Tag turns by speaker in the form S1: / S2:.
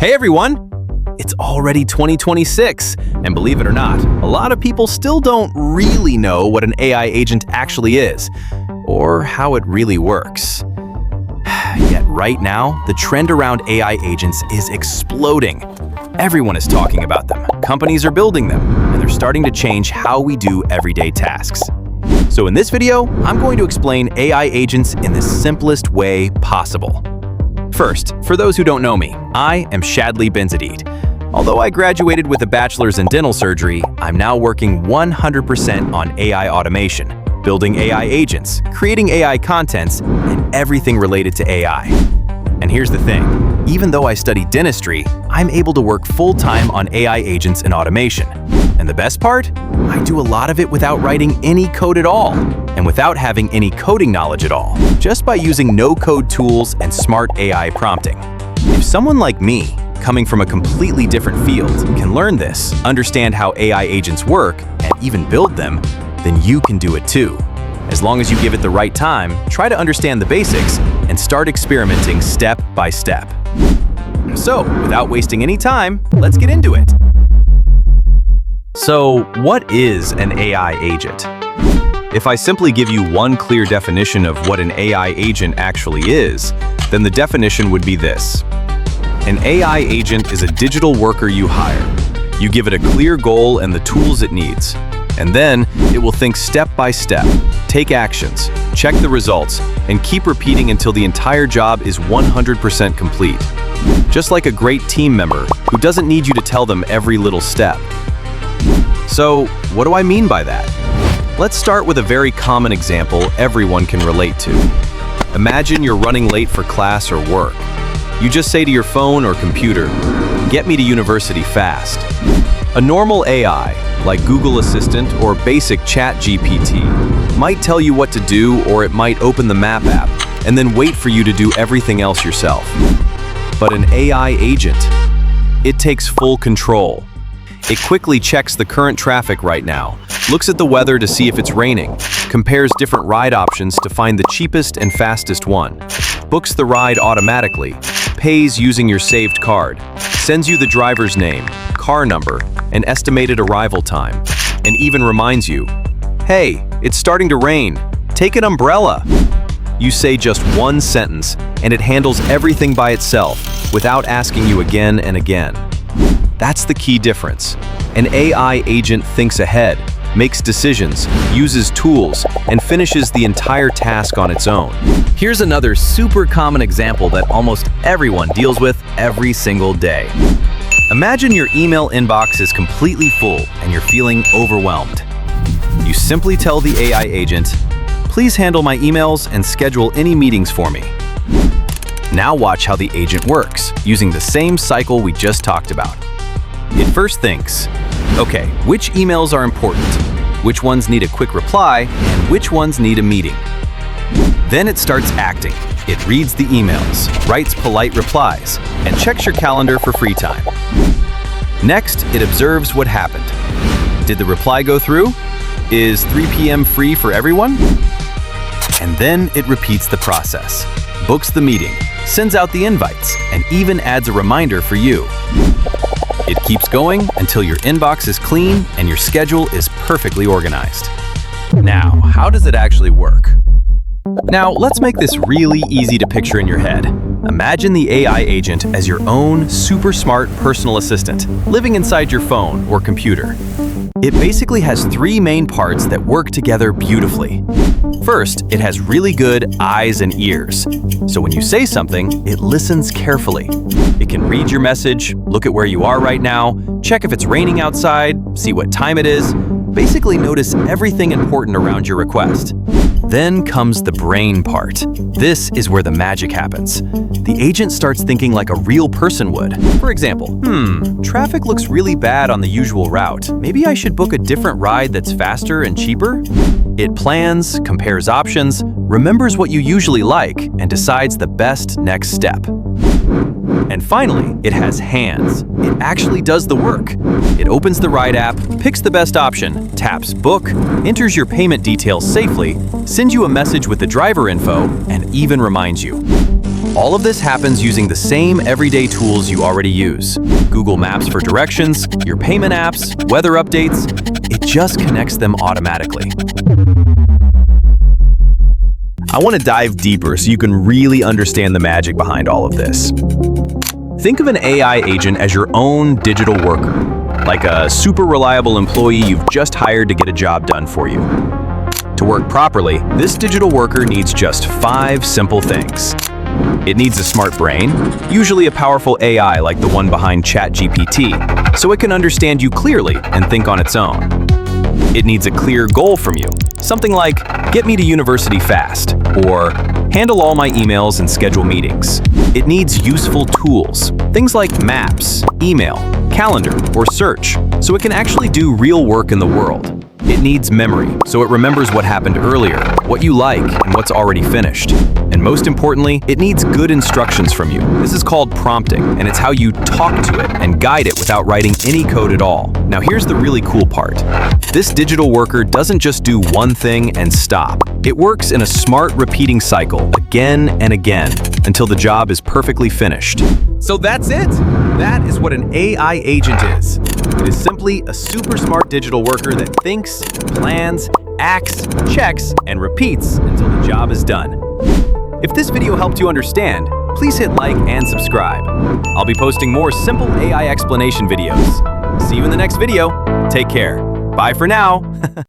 S1: Hey everyone! It's already 2026, and believe it or not, a lot of people still don't really know what an AI agent actually is, or how it really works. Yet right now, the trend around AI agents is exploding. Everyone is talking about them, companies are building them, and they're starting to change how we do everyday tasks. So in this video, I'm going to explain AI agents in the simplest way possible. First, for those who don't know me, I am Shadley Benzadid. Although I graduated with a bachelor's in dental surgery, I'm now working 100% on AI automation, building AI agents, creating AI contents, and everything related to AI. And here's the thing, even though I study dentistry, I'm able to work full-time on AI agents and automation. And the best part? I do a lot of it without writing any code at all, and without having any coding knowledge at all, just by using no-code tools and smart AI prompting. If someone like me, coming from a completely different field, can learn this, understand how AI agents work, and even build them, then you can do it too. As long as you give it the right time, try to understand the basics, and start experimenting step by step. So, without wasting any time, let's get into it. So, what is an AI agent? If I simply give you one clear definition of what an AI agent actually is, then the definition would be this. An AI agent is a digital worker you hire. You give it a clear goal and the tools it needs, and then it will think step by step, take actions, check the results, and keep repeating until the entire job is 100% complete. Just like a great team member who doesn't need you to tell them every little step. So, what do I mean by that? Let's start with a very common example everyone can relate to. Imagine you're running late for class or work. You just say to your phone or computer, "Get me to university fast." A normal AI, like Google Assistant or basic ChatGPT, might tell you what to do, or it might open the map app and then wait for you to do everything else yourself. But an AI agent, it takes full control. It quickly checks the current traffic right now, looks at the weather to see if it's raining, compares different ride options to find the cheapest and fastest one, books the ride automatically, pays using your saved card, sends you the driver's name, car number, and estimated arrival time, and even reminds you, "Hey, it's starting to rain, take an umbrella." You say just one sentence, and it handles everything by itself, without asking you again and again. That's the key difference. An AI agent thinks ahead, makes decisions, uses tools, and finishes the entire task on its own. Here's another super common example that almost everyone deals with every single day. Imagine your email inbox is completely full and you're feeling overwhelmed. You simply tell the AI agent, "Please handle my emails and schedule any meetings for me." Now watch how the agent works, using the same cycle we just talked about. It first thinks, okay, which emails are important, which ones need a quick reply, and which ones need a meeting. Then it starts acting. It reads the emails, writes polite replies, and checks your calendar for free time. Next, it observes what happened. Did the reply go through? Is 3 p.m. free for everyone? And then it repeats the process, books the meeting, sends out the invites, and even adds a reminder for you. It keeps going until your inbox is clean and your schedule is perfectly organized. Now, how does it actually work? Now, let's make this really easy to picture in your head. Imagine the AI agent as your own super smart personal assistant, living inside your phone or computer. It basically has three main parts that work together beautifully. First, it has really good eyes and ears. So when you say something, it listens carefully. It can read your message, look at where you are right now, check if it's raining outside, see what time it is, basically notice everything important around your request. Then comes the brain part. This is where the magic happens. The agent starts thinking like a real person would. For example, traffic looks really bad on the usual route. Maybe I should book a different ride that's faster and cheaper? It plans, compares options, remembers what you usually like, and decides the best next step. And finally, it has hands. It actually does the work. It opens the ride app, picks the best option, taps book, enters your payment details safely, sends you a message with the driver info, and even reminds you. All of this happens using the same everyday tools you already use. Google Maps for directions, your payment apps, weather updates. It just connects them automatically. I want to dive deeper so you can really understand the magic behind all of this. Think of an AI agent as your own digital worker, like a super reliable employee you've just hired to get a job done for you. To work properly, this digital worker needs just 5 simple things. It needs a smart brain, usually a powerful AI like the one behind ChatGPT, so it can understand you clearly and think on its own. It needs a clear goal from you, something like, get me to university fast, or handle all my emails and schedule meetings. It needs useful tools, things like maps, email, calendar, or search, so it can actually do real work in the world. It needs memory, so it remembers what happened earlier, what you like, and what's already finished. And most importantly, it needs good instructions from you. This is called prompting, and it's how you talk to it and guide it without writing any code at all. Now here's the really cool part. This digital worker doesn't just do one thing and stop. It works in a smart repeating cycle again and again until the job is perfectly finished. So that's it! That is what an AI agent is. It is simply a super smart digital worker that thinks, plans, acts, checks, and repeats until the job is done. If this video helped you understand, please hit like and subscribe. I'll be posting more simple AI explanation videos. See you in the next video. Take care. Bye for now.